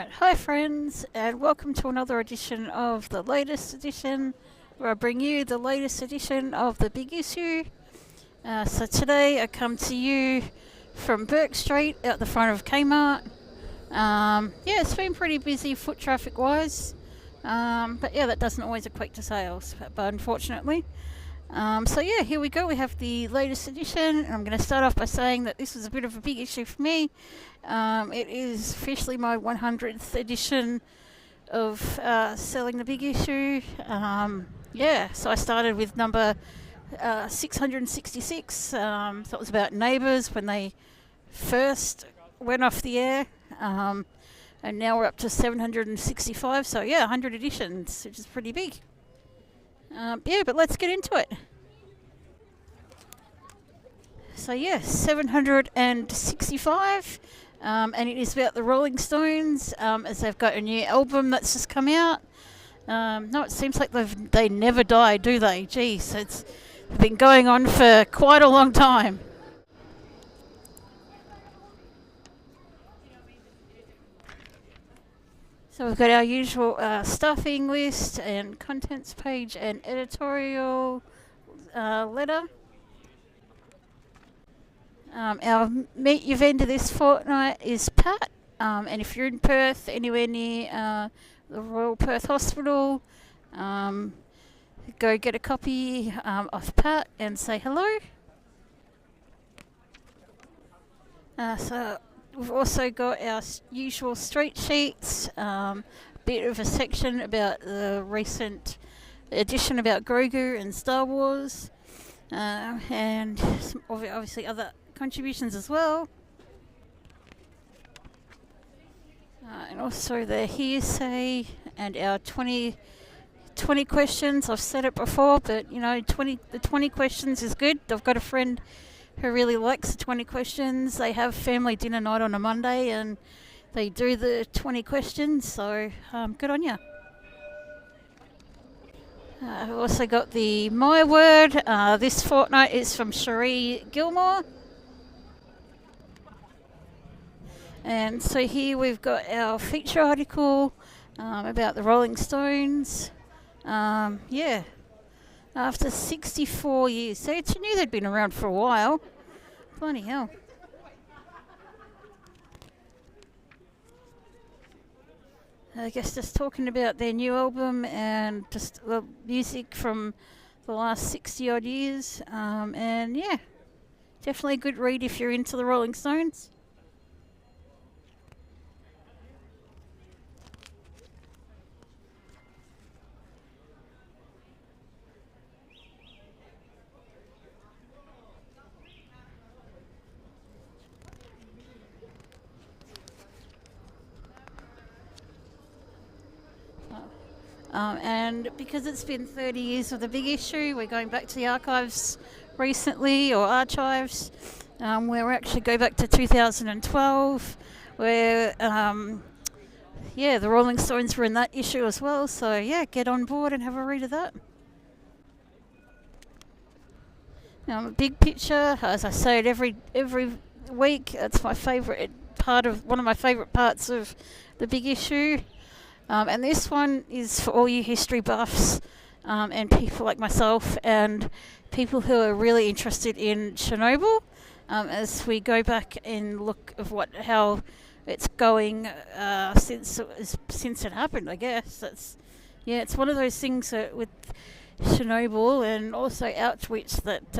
Hi friends, and welcome to another edition of the latest edition, where I bring you the latest edition of the Big Issue. So today I come to you from Burke Street out the front of Kmart. It's been pretty busy foot traffic wise, but yeah, that doesn't always equate to sales, but unfortunately. Here we go. We have the latest edition, and I'm going to start off by saying that this was a bit of a big issue for me. It is officially my 100th edition of selling the big issue. So I started with number 666. So it was about neighbours when they first went off the air. And now we're up to 765. So 100 editions, which is pretty big. But let's get into it. 765, and it is about the Rolling Stones, as they've got a new album that's just come out. It seems like they never die, do they? Geez, it's been going on for quite a long time. So we've got our usual stuffing list and contents page and editorial letter. Our meet your vendor this fortnight is Pat, and if you're in Perth, anywhere near the Royal Perth Hospital, go get a copy of Pat and say hello. So we've also got our usual street sheets, bit of a section about the recent edition about Grogu and Star Wars, and some obviously other contributions as well. And also the hearsay and our 20 questions. I've said it before, but the 20 questions is good. I've got a friend who really likes the 20 questions. They have family dinner night on a Monday and they do the 20 questions, so good on you. I've also got the My Word. This fortnight is from Cherie Gilmore. And so here we've got our feature article about the Rolling Stones. After 64 years. So you knew they'd been around for a while. Bloody hell. I guess just talking about their new album and just the music from the last 60 odd years. Definitely a good read if you're into the Rolling Stones. And because it's been 30 years of the big issue, we're going back to the archives recently, or archives, where we actually go back to 2012, where, the Rolling Stones were in that issue as well. So, get on board and have a read of that. Now, a big picture, as I say it every week, it's my favourite one of my favourite parts of the big issue. And this one is for all you history buffs and people like myself and people who are really interested in Chernobyl, as we go back and look of how it's going since it happened. I guess it's one of those things that with Chernobyl and also Auschwitz that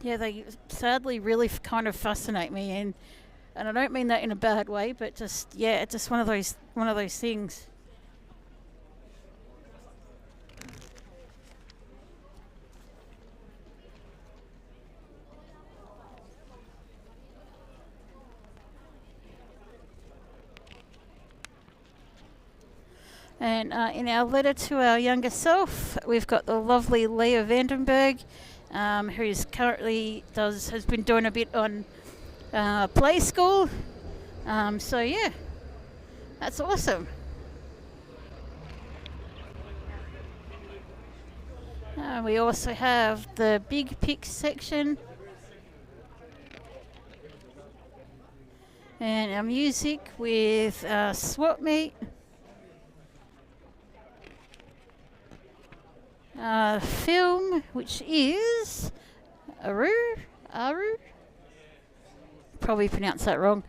they sadly really kind of fascinate me, and I don't mean that in a bad way, but just one of those things. And in our letter to our younger self, we've got the lovely Leah Vandenberg, who's currently has been doing a bit on play school. That's awesome. We also have the big pics section. And our music with Swap Meet. Film, which is Aru. Probably pronounced that wrong.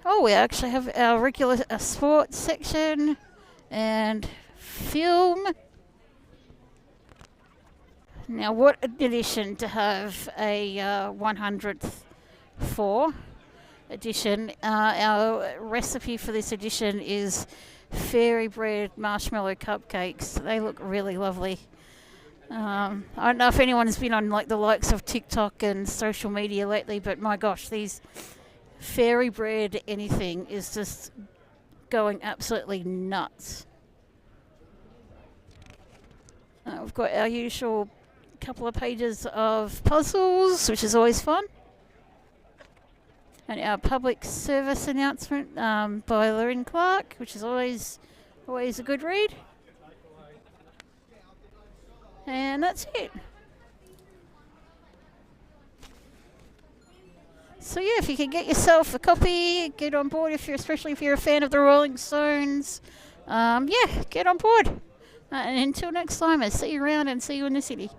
Oh, we actually have our regular sports section and film. Now, what edition to have a 100th for edition? Our recipe for this edition is Fairy Bread Marshmallow Cupcakes. They look really lovely. I don't know if anyone's been on like the likes of TikTok and social media lately, but my gosh, these Fairy Bread anything is just going absolutely nuts. We've got our usual couple of pages of puzzles, which is always fun. And our public service announcement by Lorraine Clark, which is always a good read. And that's it. So yeah, if you can get yourself a copy, get on board. Especially if you're a fan of the Rolling Stones, yeah, get on board. And until next time, I'll see you around and see you in the city.